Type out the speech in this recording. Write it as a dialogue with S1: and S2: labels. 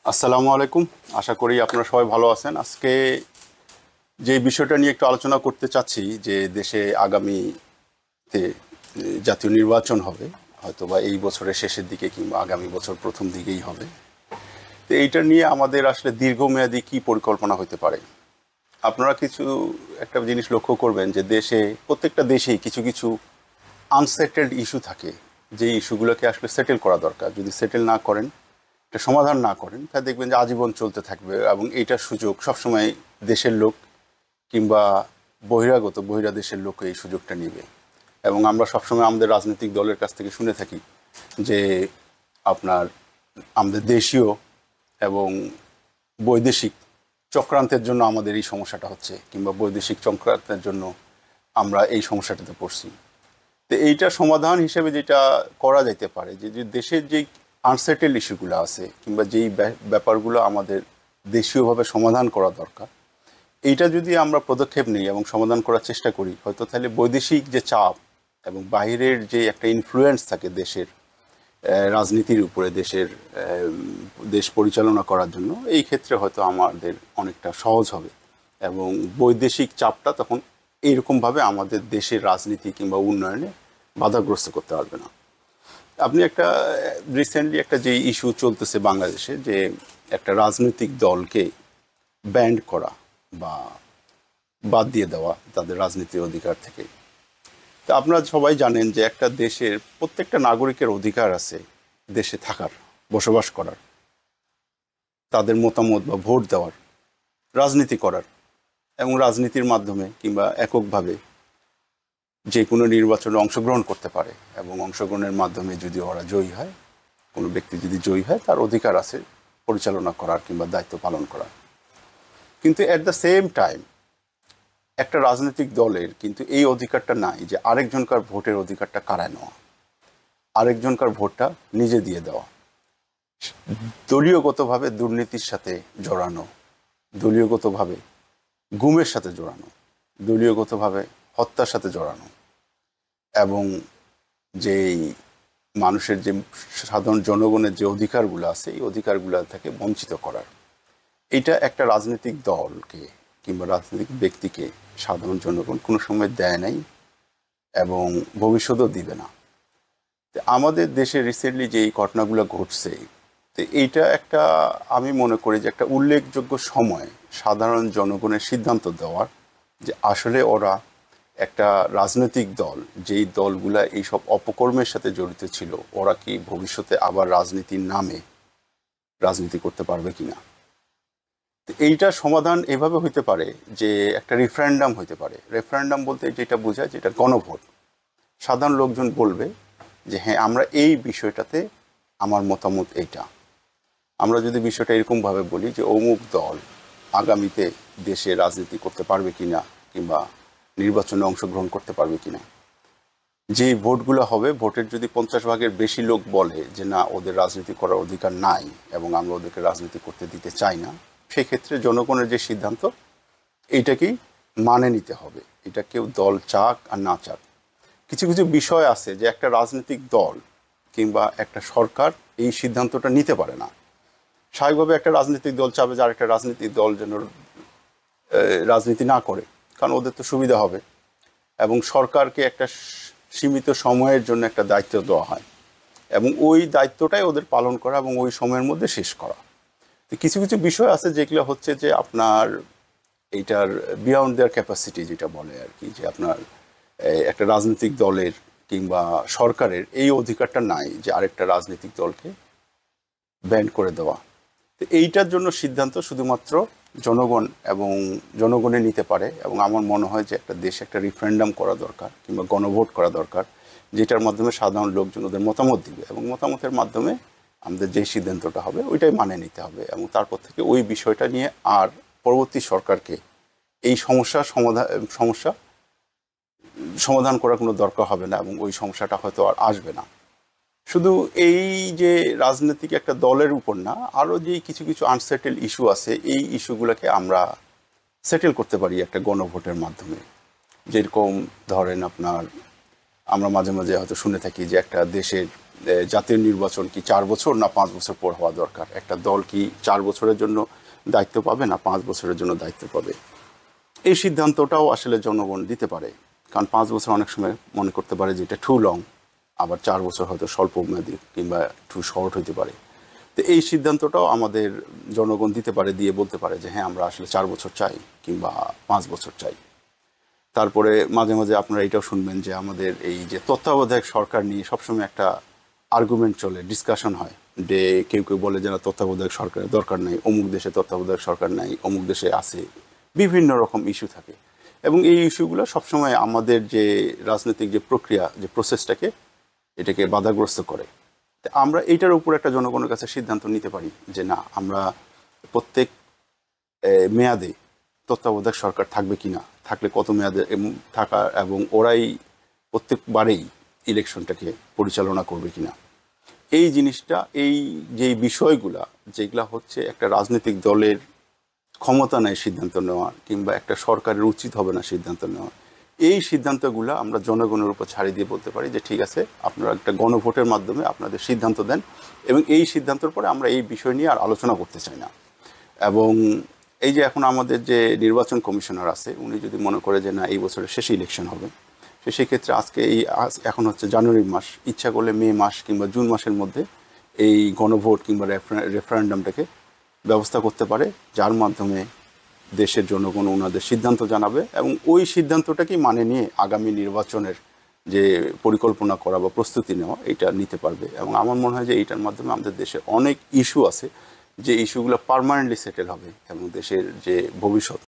S1: আসসালামু আলাইকুম। আশা করি আপনারা সবাই ভালো আছেন। আজকে যে বিষয়টা নিয়ে একটু আলোচনা করতে চাচ্ছি যে দেশে আগামীতে জাতীয় নির্বাচন হবে, হয়তো বা এই বছরের শেষের দিকে কিংবা আগামী বছর প্রথম দিকেই হবে। তো এইটা নিয়ে আমাদের আসলে দীর্ঘমেয়াদী কি পরিকল্পনা হতে পারে। আপনারা একটা জিনিস লক্ষ্য করবেন যে প্রত্যেকটা দেশেই কিছু কিছু আনসেটেলড ইস্যু থাকে, যে ইস্যুগুলোকে আসলে সেটেল করা দরকার। যদি সেটেল না করেন, এটা সমাধান না করেন, তাহলে দেখবেন যে আজীবন চলতে থাকবে এবং এইটার সুযোগ সবসময় দেশের লোক কিংবা বহিরা দেশের লোক এই সুযোগটা নেবে। এবং আমরা সবসময় আমাদের রাজনৈতিক দলের কাছ থেকে শুনে থাকি যে আপনার আমাদের দেশীয় এবং বৈদেশিক চক্রান্তের জন্য আমাদের এই সমস্যাটা হচ্ছে, কিংবা বৈদেশিক চক্রান্তের জন্য আমরা এই সমস্যাটাতে পড়ছি। তো এইটা সমাধান হিসেবে যেটা করা যেতে পারে, যে যে দেশের যেই আনসেটেল ইস্যুগুলো আছে কিংবা যেই ব্যাপারগুলো আমাদের দেশীয়ভাবে সমাধান করা দরকার, এইটা যদি আমরা পদক্ষেপ নিই এবং সমাধান করার চেষ্টা করি, হয়তো তাহলে বৈদেশিক যে চাপ এবং বাইরের যে একটা ইনফ্লুয়েন্স থাকে দেশের রাজনীতির উপরে, দেশ পরিচালনা করার জন্য, এই ক্ষেত্রে হয়তো আমাদের অনেকটা সহজ হবে এবং বৈদেশিক চাপটা তখন এইরকমভাবে আমাদের দেশের রাজনীতি কিংবা উন্নয়নে বাধাগ্রস্ত করতে পারবে না। আপনি রিসেন্টলি একটা যে ইস্যু চলতেছে বাংলাদেশে, যে একটা রাজনৈতিক দলকে ব্যান্ড করা বা বাদ দিয়ে দেওয়া তাদের রাজনীতির অধিকার থেকে। তা আপনারা সবাই জানেন যে একটা দেশের প্রত্যেকটা নাগরিকের অধিকার আছে দেশে থাকার, বসবাস করার, তাদের মতামত বা ভোট দেওয়ার, রাজনীতি করার, এবং রাজনীতির মাধ্যমে কিংবা এককভাবে যে কোনো নির্বাচনে অংশগ্রহণ করতে পারে। এবং অংশগ্রহণের মাধ্যমে যদি ওরা জয়ী হয়, কোনো ব্যক্তি যদি জয়ী হয়, তার অধিকার আছে পরিচালনা করার কিংবা দায়িত্ব পালন করার। কিন্তু অ্যাট দ্য সেম টাইম একটা রাজনৈতিক দলের কিন্তু এই অধিকারটা নাই যে আরেকজনকার ভোটের অধিকারটা কাড়ায় নেওয়া, আরেকজনকার ভোটটা নিজে দিয়ে দেওয়া, দলীয়গতভাবে দুর্নীতির সাথে জড়ানো, দলীয়গতভাবে গুমের সাথে জড়ানো, দলীয়গতভাবে হত্যার সাথে জড়ানো, এবং যেই মানুষের যে সাধারণ জনগণের যে অধিকারগুলো আছে, এই অধিকারগুলো থেকে বঞ্চিত করার, এটা একটা রাজনৈতিক দলকে কিংবা রাজনৈতিক ব্যক্তিকে সাধারণ জনগণ কোনো সময় দেয় নাই এবং ভবিষ্যতেও দিবে না। আমাদের দেশে রিসেন্টলি যে এই ঘটনাগুলো ঘটছে, তো এইটা আমি মনে করি যে একটা উল্লেখযোগ্য সময় সাধারণ জনগণের সিদ্ধান্ত দেওয়ার, যে আসলে ওরা একটা রাজনৈতিক দল, যেই দলগুলা এইসব অপকর্মের সাথে জড়িত ছিল, ওরা কি ভবিষ্যতে আবার রাজনীতির নামে রাজনীতি করতে পারবে কিনা। এইটার সমাধান এভাবে হইতে পারে যে একটা রেফারেন্ডাম হইতে পারে। রেফারেন্ডাম বলতে যেটা বোঝায়, যেটা গণভোট। সাধারণ লোকজন বলবে যে হ্যাঁ, আমরা এই বিষয়টাতে আমার মতামত এইটা। আমরা যদি বিষয়টা এরকমভাবে বলি যে অমুক দল আগামীতে দেশে রাজনীতি করতে পারবে কিনা কিংবা নির্বাচনে অংশগ্রহণ করতে পারবে কিনা, যে ভোটগুলো হবে, ভোটের যদি 50 ভাগের বেশি লোক বলে যে না, ওদের রাজনীতি করার অধিকার নাই এবং আমরা ওদেরকে রাজনীতি করতে দিতে চাই না, সেই ক্ষেত্রে জনগণের যে সিদ্ধান্ত, এইটাকেই মানে নিতে হবে। এটা কেউ দল চাক আর না চাক। কিছু কিছু বিষয় আছে যে একটা রাজনৈতিক দল কিংবা একটা সরকার এই সিদ্ধান্তটা নিতে পারে না। স্বাভাবিকভাবে একটা রাজনৈতিক দল চাবে যে আরেকটা রাজনৈতিক দল যেন রাজনীতি না করে, কারণ ওদের তো সুবিধা হবে। এবং সরকারকে একটা সীমিত সময়ের জন্য একটা দায়িত্ব দেওয়া হয় এবং ওই দায়িত্বটাই ওদের পালন করা এবং ওই সময়ের মধ্যে শেষ করা। তো কিছু কিছু বিষয় আছে যেগুলো হচ্ছে যে আপনার এইটার বিয়ন্ড দেয়ার ক্যাপাসিটি, যেটা বলে আর কি, যে আপনার একটা রাজনৈতিক দলের কিংবা সরকারের এই অধিকারটা নাই যে আরেকটা রাজনৈতিক দলকে ব্যান্ড করে দেওয়া। তো এইটার জন্য সিদ্ধান্ত শুধুমাত্র জনগণ এবং জনগণে নিতে পারে। এবং আমার মনে হয় যে একটা দেশে একটা রেফারেন্ডাম করা দরকার কিংবা গণভোট করা দরকার, যেটার মাধ্যমে সাধারণ লোকজন ওদের মতামত দিবে এবং মতামতের মাধ্যমে আমাদের যে সিদ্ধান্তটা হবে ওইটাই মানে নিতে হবে। এবং তারপর থেকে ওই বিষয়টা নিয়ে আর পরবর্তী সরকারকে এই সমস্যা সমাধান করার কোনো দরকার হবে না এবং ওই সমস্যাটা হয়তো আর আসবে না। শুধু এই যে রাজনৈতিক একটা দলের উপর না, আরও যে কিছু কিছু আনসেটেল ইস্যু আছে, এই ইস্যুগুলোকে আমরা সেটেল করতে পারি একটা গণভোটের মাধ্যমে। যেরকম ধরেন আপনার আমরা মাঝে মাঝে হয়তো শুনে থাকি যে একটা দেশের জাতীয় নির্বাচন কি 4 বছর না 5 বছর পর হওয়া দরকার, একটা দল কি 4 বছরের জন্য দায়িত্ব পাবে না 5 বছরের জন্য দায়িত্ব পাবে। এই সিদ্ধান্তটাও আসলে জনগণ দিতে পারে, কারণ 5 বছর অনেক সময় মনে করতে পারে যে এটা টু লং, আবার 4 বছর হয়তো স্বল্প মেয়াদী কিংবা টু শর্ট হতে পারে। তো এই সিদ্ধান্তটাও আমাদের জনগণ দিতে পারে, দিয়ে বলতে পারে যে হ্যাঁ আমরা আসলে 4 বছর চাই কিংবা 5 বছর চাই। তারপরে মাঝে মাঝে আপনারা এটাও শুনবেন যে আমাদের এই যে তত্ত্বাবধায়ক সরকার নিয়ে সবসময় একটা আর্গুমেন্ট চলে, ডিসকাশন হয়, যে কেউ কেউ বলে যে না তত্ত্বাবধায়ক সরকারের দরকার নেই, অমুক দেশে তত্ত্বাবধায়ক সরকার নাই, অমুক দেশে আছে, বিভিন্ন রকম ইস্যু থাকে। এবং এই ইস্যুগুলো সবসময় আমাদের যে রাজনৈতিক যে প্রক্রিয়া, যে প্রসেসটাকে এটাকে বাধাগ্রস্ত করে। আমরা এইটার উপর একটা জনগণের কাছে সিদ্ধান্ত নিতে পারি যে না আমরা প্রত্যেক মেয়াদে তত্ত্বাবধায়ক সরকার থাকবে কিনা, থাকলে কত মেয়াদে থাকা, এবং ওরাই প্রত্যেকবারেই ইলেকশনটাকে পরিচালনা করবে কিনা। এই জিনিসটা, এই যে বিষয়গুলা যেগুলা হচ্ছে একটা রাজনৈতিক দলের ক্ষমতা নেই সিদ্ধান্ত নেওয়া, কিংবা একটা সরকারের উচিত হবে না সিদ্ধান্ত নেওয়া, এই সিদ্ধান্তগুলো আমরা জনগণের উপর ছাড়িয়ে দিয়ে বলতে পারি যে ঠিক আছে আপনারা একটা গণভোটের মাধ্যমে আপনাদের সিদ্ধান্ত দেন, এবং এই সিদ্ধান্তের পরে আমরা এই বিষয় নিয়ে আর আলোচনা করতে চাই না। এবং এই যে এখন আমাদের যে নির্বাচন কমিশনার আছে, উনি যদি মনে করে যে না এই বছরের শেষে ইলেকশন হবে, সেক্ষেত্রে আজকে এখন হচ্ছে জানুয়ারি মাস, ইচ্ছা করলে মে মাস কিংবা জুন মাসের মধ্যে এই গণভোট কিংবা রেফারেন্ডামটাকে ব্যবস্থা করতে পারে, যার মাধ্যমে দেশের জনগণ ওনাদের সিদ্ধান্ত জানাবে, এবং ওই সিদ্ধান্তটাকেই মানে নিয়ে আগামী নির্বাচনের যে পরিকল্পনা করা বা প্রস্তুতি নেওয়া এটা নিতে পারবে। এবং আমার মনে হয় যে এইটার মাধ্যমে আমাদের দেশে অনেক ইস্যু আছে যে ইস্যুগুলো পার্মানেন্টলি সেটেল হবে এবং দেশের যে ভবিষ্যৎ